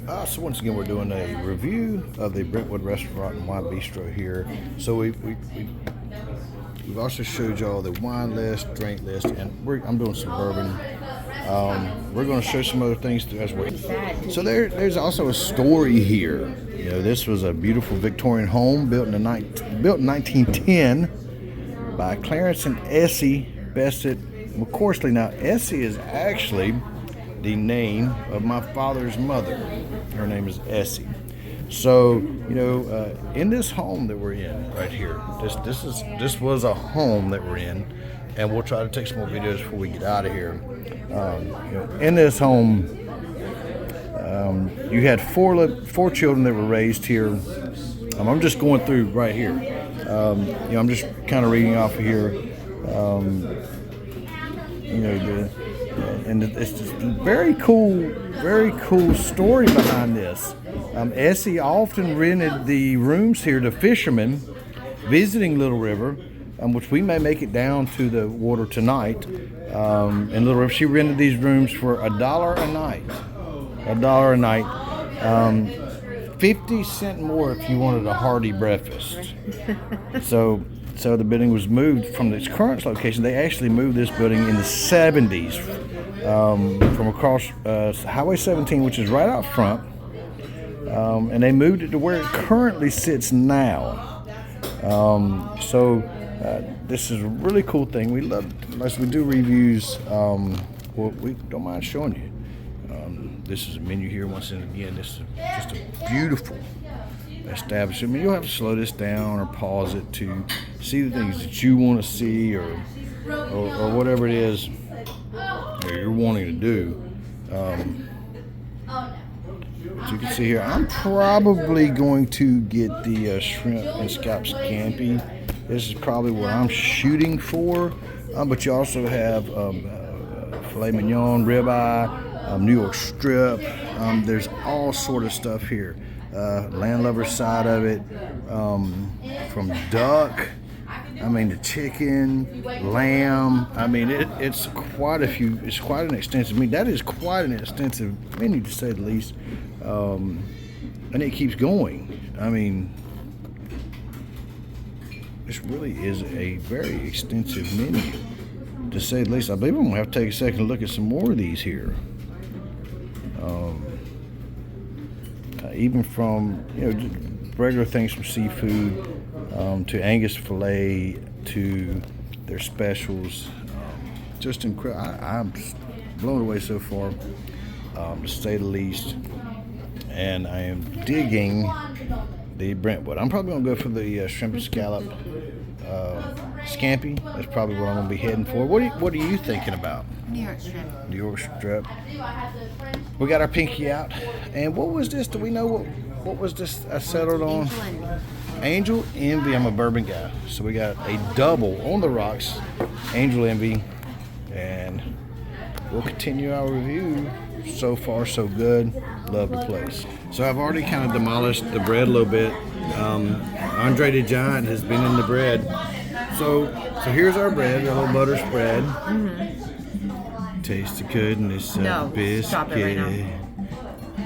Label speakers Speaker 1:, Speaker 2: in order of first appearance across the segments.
Speaker 1: So once again, we're doing a review of the Brentwood Restaurant and Wine Bistro here. So we've also showed y'all the wine list, drink list, and I'm doing some bourbon. We're going to show some other things as well. So there's also a story here. You know, this was a beautiful Victorian home built in 1910 by Clarence and Essie Bessett McCorsley. Now, Essie is actually the name of my father's mother. Her name is Essie. So, you know, in this home that we're in right here, this was a home that we're in, and we'll try to take some more videos before we get out of here. You know, in this home, you had four children that were raised here. I'm just going through right here. You know, I'm just kind of reading off of here. You know, and it's just a very cool story behind this. Essie often rented the rooms here to fishermen visiting Little River, which we may make it down to the water tonight. In Little River, she rented these rooms for $1 a night. $1 a night. 50 cents more if you wanted a hearty breakfast. So the building was moved from its current location. They actually moved this building in the 70s from across Highway 17, which is right out front, and they moved it to where it currently sits now. This is a really cool thing. We love, as we do reviews, well, we don't mind showing you. This is a menu here. Once again, this is just a beautiful establishment. I mean, you'll have to slow this down or pause it to see the things that you want to see, or whatever it is you're wanting to do. As you can see here, I'm probably going to get the shrimp and scallop scampi. This is probably what I'm shooting for. But you also have filet mignon, ribeye, New York strip. There's all sort of stuff here. Landlubber side of it, from duck, I mean the chicken, lamb. I mean it's quite an extensive menu. That is quite an extensive menu, to say the least, and it keeps going. I mean, this really is a very extensive menu, to say the least. I believe I'm gonna have to take a second to look at some more of these here. Even from, you know, regular things from seafood to Angus filet to their specials, just incredible. I'm blown away so far, to say the least. And I am digging the Brentwood. I'm probably gonna go for the shrimp and scallop scampi. That's probably what I'm gonna be heading for. What are you thinking about?
Speaker 2: New York strip.
Speaker 1: New York strip. We got our pinky out. And what was this? Do we know what was this I settled on? Angel Envy. I'm a bourbon guy. So we got a double on the rocks, Angel Envy. And we'll continue our review. So far, so good. Love the place. So I've already kind of demolished the bread a little bit. Andre the Giant has been in the bread. So here's our bread, our little butter spread. Mm-hmm. Tastes the goodness of the biscuit.
Speaker 2: Stop it right now.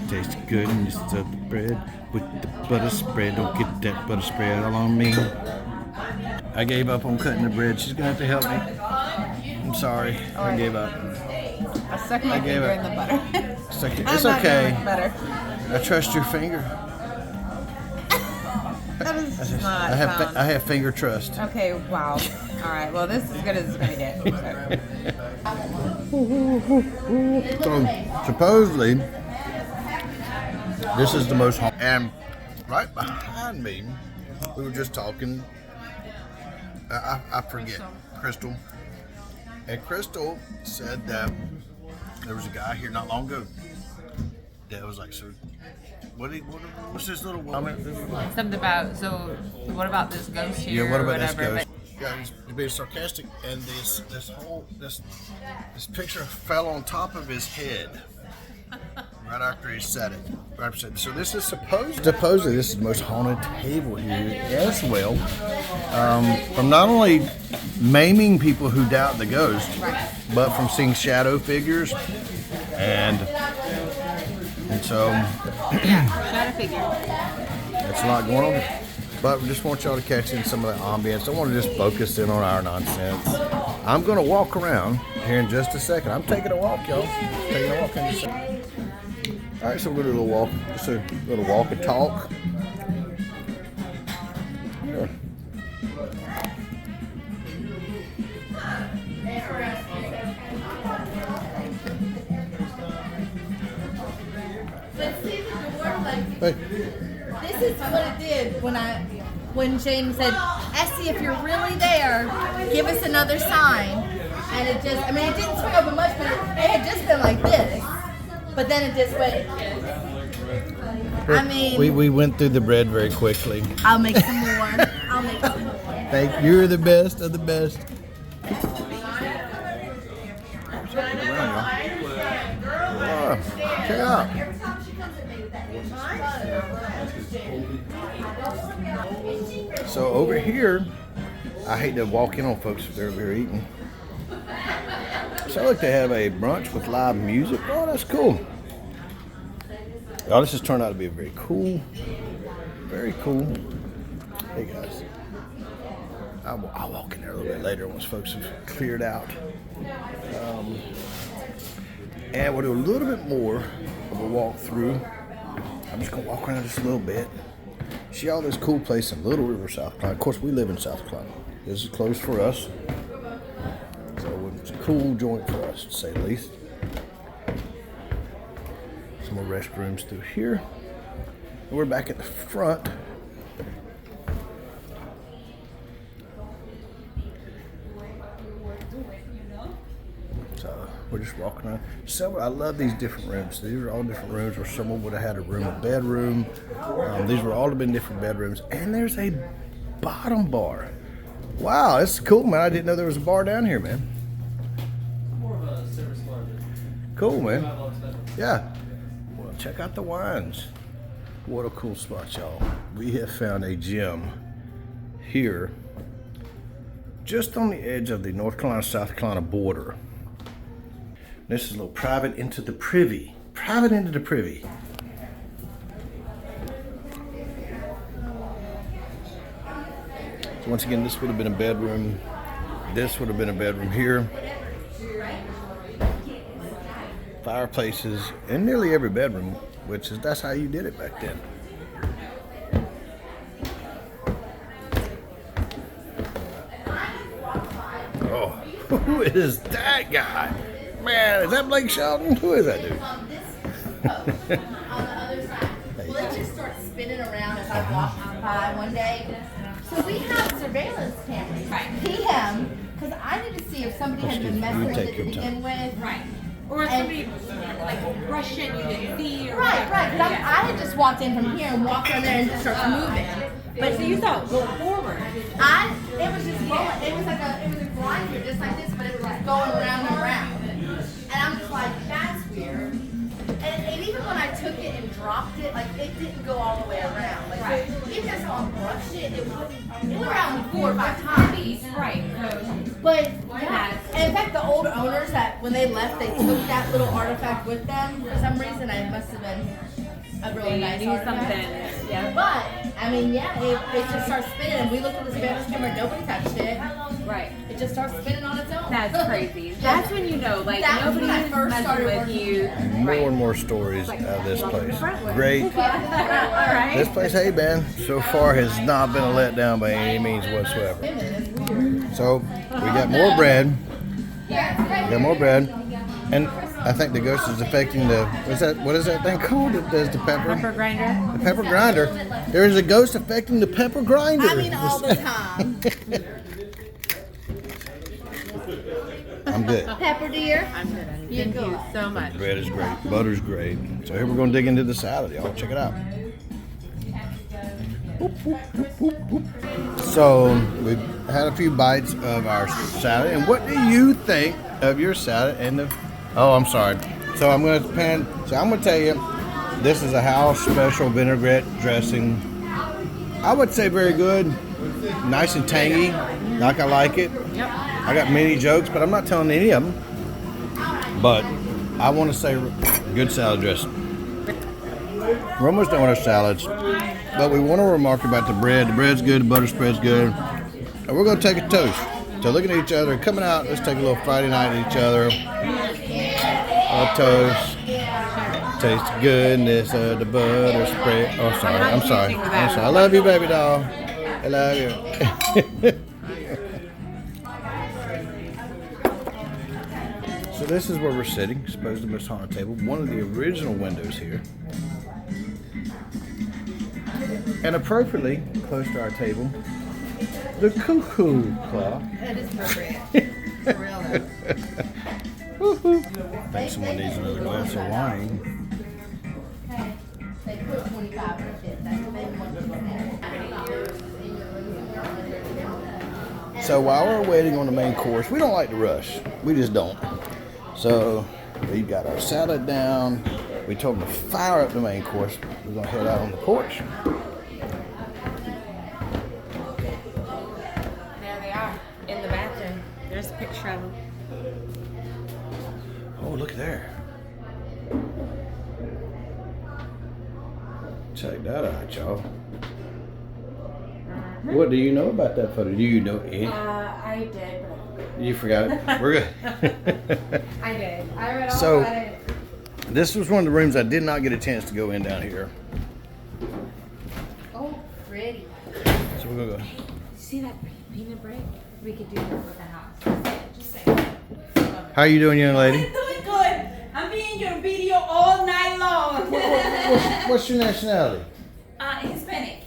Speaker 1: Taste the goodness of the bread with the butter spread. Don't get that butter spread all on me. I gave up on cutting the bread. She's gonna have to help me. I'm sorry. I gave up.
Speaker 2: I stuck my finger in the butter.
Speaker 1: It's okay.
Speaker 2: Butter.
Speaker 1: I trust your finger.
Speaker 2: That is not.
Speaker 1: I have finger trust.
Speaker 2: Okay. Wow. All right. Well, this is as good as it's gonna get.
Speaker 1: So supposedly, this is the most. And right behind me, we were just talking. I forget, Crystal. And Crystal said that there was a guy here not long ago that was like, so what's this little woman?
Speaker 2: Something about, so what about this ghost here?
Speaker 1: Yeah, what about this
Speaker 2: whatever,
Speaker 1: ghost? Yeah, he's being sarcastic, and this picture fell on top of his head right after he said it. So this is supposedly this is the most haunted table here as well. From not only maiming people who doubt the ghost, but from seeing shadow figures and And so
Speaker 2: Gotta figure.
Speaker 1: that's a lot going on. But we just want y'all to catch in some of the ambience. I want to just focus in on our nonsense. I'm going to walk around here in just a second. I'm taking a walk, y'all. Taking a walk in just a second. All right, so we're going to do a little walk. Just a little walk and talk. Yeah.
Speaker 3: But see, the word like
Speaker 1: Hey.
Speaker 3: this is what it did when James said, Essie, if you're really there, give us another sign. And it just, I mean, it didn't swing open much, but it had just been like this. But then it just went. I mean,
Speaker 1: We went through the bread very quickly.
Speaker 3: I'll make some more. I'll make some more.
Speaker 1: Thank you. You're the best of the best. Check it out. So over here, I hate to walk in on folks if they're eating. So look, they have a brunch with live music. Oh, that's cool. Oh, this has turned out to be very cool. Very cool. Hey guys, I'll walk in there a little bit later once folks have cleared out. And we'll do a little bit more of a walk through. I'm just gonna walk around just a little bit. See all this cool place in Little River, South Carolina. Of course, we live in South Carolina. This is close for us. So it's a cool joint for us, to say the least. Some more restrooms through here. And we're back at the front. So we're just walking around. So I love these different rooms. These are all different rooms where someone would have had a room, a bedroom. These were all have been different bedrooms. And there's a bottom bar. Wow, that's cool, man. I didn't know there was a bar down here, man. Cool, man. Yeah. Well, check out the wines. What a cool spot, y'all. We have found a gem here just on the edge of the North Carolina-South Carolina border. This is a little private into the privy. Private into the privy. So once again, this would have been a bedroom. This would have been a bedroom here. Fireplaces in nearly every bedroom, which is that's how you did it back then. Oh, who is that guy? Man, is that Blake Shelton? Who is that dude?
Speaker 3: On the other side. Well, it just starts spinning around as I walk by one day. So we have surveillance cameras. PM, because I need to see if somebody had been messing with it to begin with.
Speaker 2: Right. Or somebody like rushed in, you didn't see. Or
Speaker 3: Right. But I had just walked in from here and walked around there and just started moving.
Speaker 2: But so you thought go forward.
Speaker 3: It was just going. It was a grinder just like this, but it was just going around and around. And I'm just like, that's weird. And even when I took it and dropped it, like it didn't go all the way around. Like
Speaker 2: Right.
Speaker 3: even if someone brushed it, it went around 4 or 5 times.
Speaker 2: Right.
Speaker 3: But yeah, and in fact, the old owners that when they left, they took that little artifact with them. For some reason, it must have been a really nice
Speaker 2: do
Speaker 3: artifact.
Speaker 2: something. Yeah.
Speaker 3: But I mean, yeah, it just starts spinning. And we looked at the surveillance camera, nobody touched it.
Speaker 2: Right.
Speaker 3: It just starts spinning on its own.
Speaker 2: That's crazy. That's when you know, like
Speaker 3: That was
Speaker 2: nobody
Speaker 3: when I
Speaker 2: is
Speaker 3: first
Speaker 2: messing
Speaker 3: started
Speaker 2: with
Speaker 3: working
Speaker 2: you.
Speaker 1: More and more stories out of this place. Great.
Speaker 2: All right.
Speaker 1: This place, hey man, so far has not been a letdown by any means whatsoever. So we got more bread. We got more bread. And I think the ghost is affecting the, what is that thing called that does the pepper?
Speaker 2: Pepper grinder.
Speaker 1: The pepper grinder. There is a ghost affecting the pepper grinder.
Speaker 3: I mean, all the time.
Speaker 1: I'm good.
Speaker 3: Pepper dear.
Speaker 2: I'm good.
Speaker 3: You're
Speaker 2: Thank you
Speaker 3: good.
Speaker 2: so much.
Speaker 1: Bread is great. Butter's great. So here we're going to dig into the salad, y'all. Check it out. So we've had a few bites of our salad. And what do you think of your salad? And the, oh, I'm sorry. So I'm going to tell you, this is a house special vinaigrette dressing. I would say very good. Nice and tangy, like I like it.
Speaker 2: Yep.
Speaker 1: I got many jokes, but I'm not telling any of them. But I want to say good salad dressing. We're almost done with our salads, but we want to remark about the bread. The bread's good, the butter spread's good. And we're going to take a toast. So looking at each other, coming out, let's take a little Friday night at each other. A toast. Taste the goodness of the butter spread. Oh, sorry. I'm sorry. I love you, baby doll. I love you. So this is where we're sitting, supposed to be on a table. One of the original windows here. And appropriately close to our table, the cuckoo clock.
Speaker 3: That is appropriate. For real though.
Speaker 1: I think someone needs another glass of wine.
Speaker 3: They put 25 in it. That's the main one.
Speaker 1: So while we're waiting on the main course, we don't like to rush. We just don't. So we got our salad down. We told them to fire up the main course. We're gonna head out on the porch.
Speaker 2: There they are in the bathroom. There's a picture of them.
Speaker 1: Oh, look there. Check that out, y'all. What do you know about that photo? Do you know it?
Speaker 2: I did.
Speaker 1: You forgot it? We're good.
Speaker 2: I did. I read all
Speaker 1: So,
Speaker 2: about it.
Speaker 1: this was one of the rooms I did not get a chance to go in down here.
Speaker 3: Oh, pretty.
Speaker 1: So we're going to go.
Speaker 2: See that peanut bread? We could do that with the house. Just say.
Speaker 1: How are you doing, young lady?
Speaker 4: I'm doing good. I'm being your video all night long.
Speaker 1: What's your nationality?
Speaker 4: Hispanic.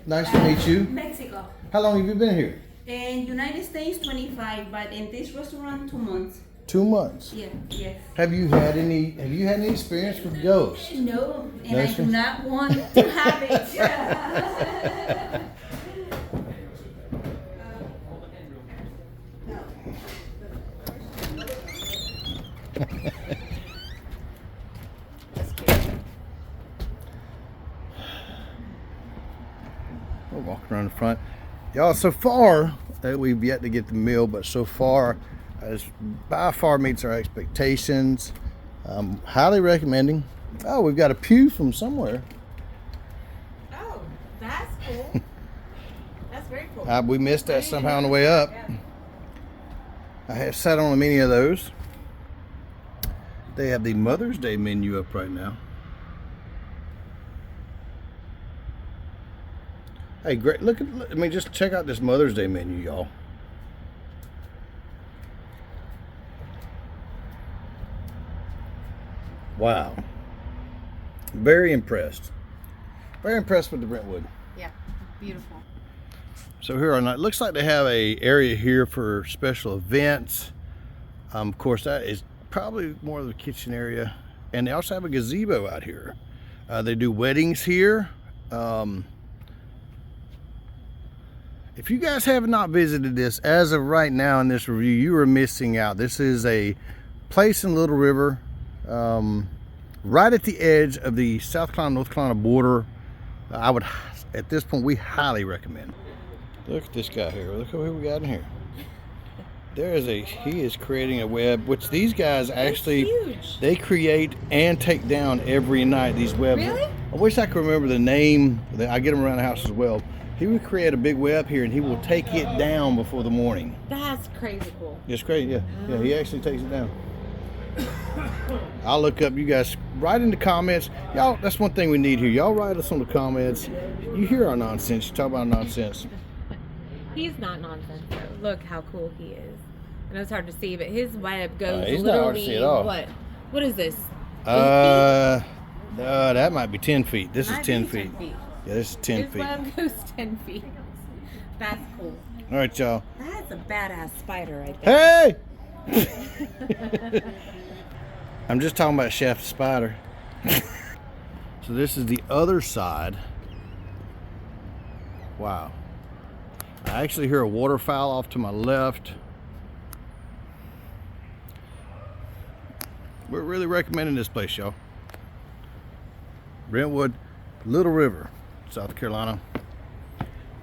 Speaker 1: Nice to meet you.
Speaker 4: Mexico.
Speaker 1: How long have you been here?
Speaker 4: In United States, 25, but in this restaurant, 2 months.
Speaker 1: 2 months.
Speaker 4: Yeah, yes.
Speaker 1: Have you had any experience with ghosts?
Speaker 4: No, and
Speaker 1: No
Speaker 4: I do
Speaker 1: experience?
Speaker 4: not want to have it.
Speaker 1: We're walking around the front. Y'all, so far, we've yet to get the meal, but so far, as by far meets our expectations. Highly recommending. Oh, we've got a pew from somewhere.
Speaker 2: Oh, that's cool. That's very cool.
Speaker 1: We missed that somehow on the way up. I have sat on many of those. They have the Mother's Day menu up right now. Hey, great! Look at, I mean, just check out this Mother's Day menu, y'all. Wow. Very impressed. Very impressed with the Brentwood.
Speaker 2: Yeah, beautiful.
Speaker 1: So here are it looks like they have a area here for special events. Of course, that is probably more of the kitchen area, and they also have a gazebo out here. They do weddings here. If you guys have not visited this as of right now in this review, you are missing out. This is a place in Little River, right at the edge of the South Carolina North Carolina border. I would, at this point, we highly recommend. Look at this guy here. Look who we got in here. He is creating a web, which these guys actually, they create and take down every night, these webs.
Speaker 2: Really?
Speaker 1: I wish I could remember the name. I get them around the house as well. He would create a big web here and he will take it down before the morning.
Speaker 2: That's crazy cool.
Speaker 1: It's crazy, yeah. Yeah, he actually takes it down. I'll look up, you guys write in the comments. Y'all, that's one thing we need here. Y'all write us on the comments. You hear our nonsense, you talk about nonsense.
Speaker 2: He's not nonsense though. Look how cool he is. I know it's hard to see, but his web goes
Speaker 1: He's
Speaker 2: literally
Speaker 1: not hard to see at all.
Speaker 2: What is this?
Speaker 1: 8 feet? That might be 10 feet. This is 10 feet. Yeah, this is 10
Speaker 2: His
Speaker 1: feet.
Speaker 2: web goes 10 feet. That's cool.
Speaker 1: All right, y'all.
Speaker 2: That's a badass spider right there.
Speaker 1: Hey! I'm just talking about Chef Spider. So this is the other side. Wow. I actually hear a waterfowl off to my left. We're really recommending this place, y'all. Brentwood, Little River, South Carolina.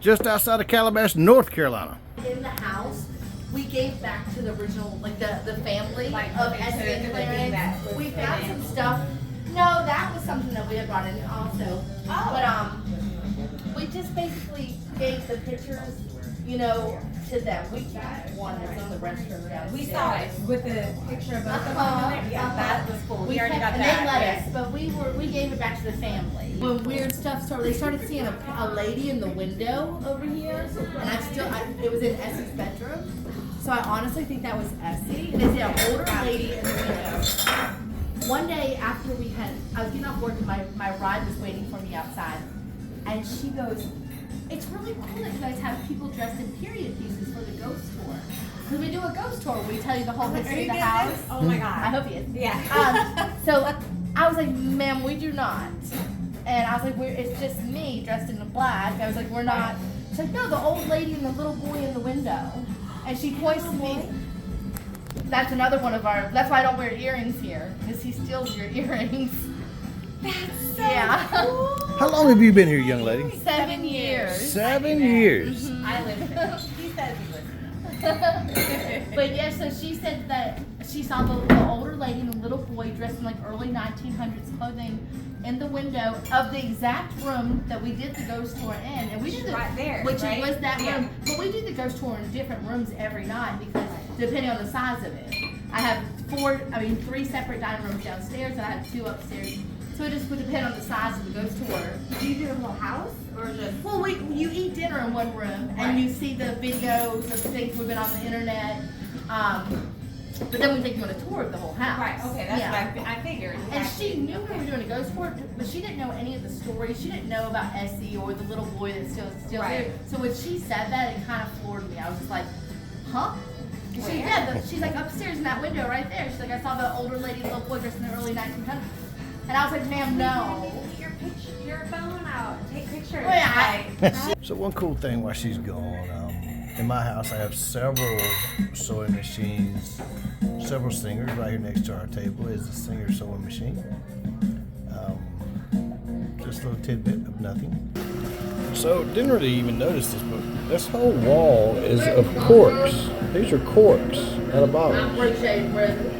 Speaker 1: Just outside of Calabash, North Carolina.
Speaker 3: In the house, we gave back to the original, like the family
Speaker 2: Like,
Speaker 3: of
Speaker 2: okay,
Speaker 3: Essie
Speaker 2: so
Speaker 3: and
Speaker 2: it could be that
Speaker 3: Clarence.
Speaker 2: was
Speaker 3: We found some stuff No, that was something that we had brought in also.
Speaker 2: Oh.
Speaker 3: But we just basically gave the pictures, you know, to them. We got one that's in the restroom downstairs.
Speaker 2: We saw it with the picture of both of them on there. Yeah, that was cool. We already got
Speaker 3: and
Speaker 2: that.
Speaker 3: they let
Speaker 2: yeah.
Speaker 3: us, but we gave it back to the family. When weird stuff started, they started seeing a lady in the window over here, and it was in Essie's bedroom. So I honestly think that was Essie. And they see an older lady in the window. One day after I was getting off work and my ride was waiting for me outside, and she goes, "It's really cool that you guys have people dressed in period pieces for the ghost tour. Because we do a ghost tour, we tell you the whole history of the house."
Speaker 2: Oh my god.
Speaker 3: I hope you did.
Speaker 2: Yeah.
Speaker 3: So I was like, "Ma'am, we do not." And I was like, "It's just me dressed in black." I was like, "We're not." She's like, "No, the old lady and the little boy in the window." And she points to me. That's another one of our. That's why I don't wear earrings here, because he steals your earrings.
Speaker 2: That's so
Speaker 3: cool.
Speaker 1: How long have you been here, young lady?
Speaker 3: 7 years.
Speaker 1: 7 years.
Speaker 2: I live here. He says he lives.
Speaker 3: But yeah, so she said that she saw the older lady and the little boy dressed in like early 1900s clothing in the window of the exact room that we did the ghost tour in, and we did
Speaker 2: right there,
Speaker 3: which
Speaker 2: right?
Speaker 3: was that
Speaker 2: Yeah.
Speaker 3: room. But we do the ghost tour in different rooms every night because depending on the size of it, I have 3 separate dining rooms downstairs, and I have 2 upstairs. So it just would depend on the size of the ghost tour.
Speaker 2: Do you do the whole house or just?
Speaker 3: Well, you eat dinner in one room, and
Speaker 2: Right.
Speaker 3: you see the videos of things we've been on the internet. But then we take you on a tour of the whole house.
Speaker 2: Right. Okay. That's
Speaker 3: Yeah.
Speaker 2: what I figured.
Speaker 3: And she knew we were doing a ghost tour, but she didn't know any of the stories. She didn't know about Essie or the little boy that still
Speaker 2: Right.
Speaker 3: here. So when she said that, it kind of floored me. I was just like, huh? And she,
Speaker 2: Where?
Speaker 3: she's like upstairs in that window right there. She's like, I saw the older lady and little boy dressed in the early 1900s. And I was like, ma'am, no.
Speaker 2: Get your phone out. Take pictures.
Speaker 3: Well, yeah,
Speaker 1: So one cool thing while she's gone, in my house I have several sewing machines, several singers. Right here next to our table is the Singer sewing machine. Just a little tidbit of nothing. So didn't really even notice this, but this whole wall is of corks. These are corks at the bottom.
Speaker 3: Where's Jade? Where is it?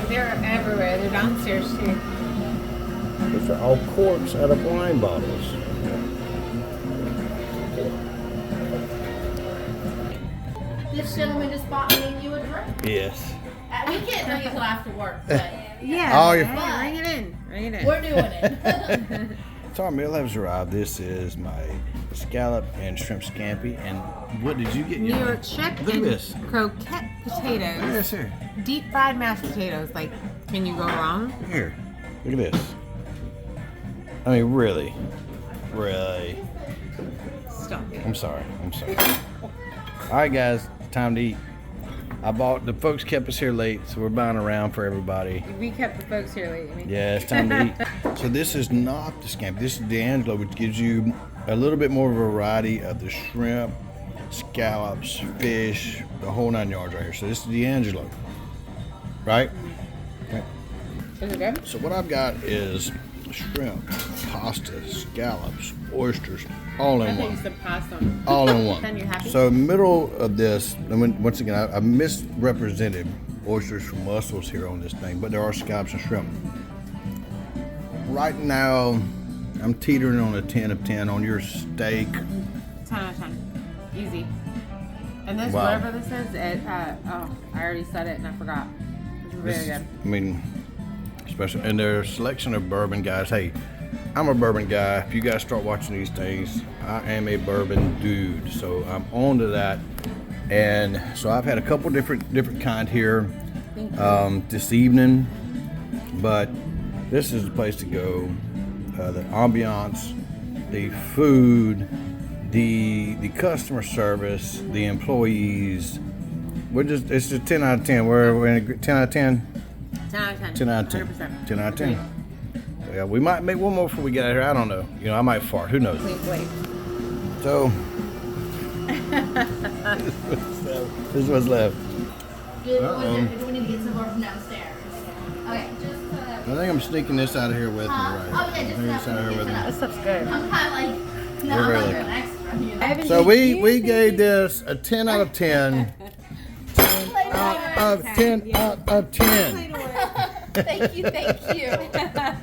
Speaker 2: They're everywhere. They're downstairs too.
Speaker 1: These are all corks out of wine bottles.
Speaker 3: This gentleman just bought me and you a drink.
Speaker 1: Yes.
Speaker 3: We can't drink until after work, but
Speaker 2: Yeah.
Speaker 1: Oh, you're
Speaker 2: Bring it in. Bring it in.
Speaker 3: we're doing it.
Speaker 1: So our meal has arrived. This is my scallop and shrimp scampi. And what did you get?
Speaker 2: New York strip
Speaker 1: Look at
Speaker 2: and
Speaker 1: this.
Speaker 2: croquette
Speaker 1: Look at
Speaker 2: potatoes.
Speaker 1: this here.
Speaker 2: Deep fried mashed potatoes. Like, can you go wrong?
Speaker 1: Here. Look at this. I mean, really. Really.
Speaker 2: Stop it.
Speaker 1: I'm sorry. All right, guys. Time to eat. The folks kept us here late, so we're buying around for everybody.
Speaker 2: We kept the folks here late. I mean.
Speaker 1: Yeah, it's time to eat. So this is not the scampi. This is D'Angelo, which gives you a little bit more variety of the shrimp, scallops, fish, the whole 9 yards right here. So this is D'Angelo, right? Okay.
Speaker 2: Is it good?
Speaker 1: So what I've got is shrimp, pasta, scallops, oysters, all
Speaker 2: I
Speaker 1: in
Speaker 2: thought you
Speaker 1: one.
Speaker 2: said pasta.
Speaker 1: All in one.
Speaker 2: Then you're happy?
Speaker 1: So middle of this, and once again, I misrepresented oysters from mussels here on this thing, but there are scallops and shrimp. Right now, I'm teetering on a 10 of 10 on your steak.
Speaker 2: 10 out of 10. Easy. And this,
Speaker 1: Wow.
Speaker 2: whatever this is, I already said it and I forgot. It's
Speaker 1: This
Speaker 2: very
Speaker 1: is-
Speaker 2: good.
Speaker 1: I mean, special. And their selection of bourbon, guys. Hey, I'm a bourbon guy. If you guys start watching these things, I am a bourbon dude. So I'm on to that. And so I've had a couple different kind here this evening, but this is the place to go. The ambiance, the food, the customer service, the employees. It's just 10 out of 10. We're in 10 out of 10.
Speaker 2: 10 out of 10.
Speaker 1: 10 out of 10.
Speaker 2: 100%.
Speaker 1: 10 out of 10. Yeah, we might make one more before we get out of here. I don't know. I might fart. Who knows?
Speaker 2: Wait.
Speaker 1: So, this is what's left.
Speaker 3: Do we need to get some more from downstairs? Okay.
Speaker 1: I think I'm sneaking this out of here with me right
Speaker 3: Oh, yeah,
Speaker 1: here.
Speaker 3: just
Speaker 1: Sneaking this out of here with me.
Speaker 2: This stuff's good.
Speaker 3: I'm kind of like, no, I'm
Speaker 1: really-
Speaker 3: like an extra, you know.
Speaker 2: Evan,
Speaker 1: So
Speaker 2: did
Speaker 1: we
Speaker 2: you
Speaker 1: gave this a 10 out of 10. 10 out of 10 out of 10.
Speaker 3: Thank you.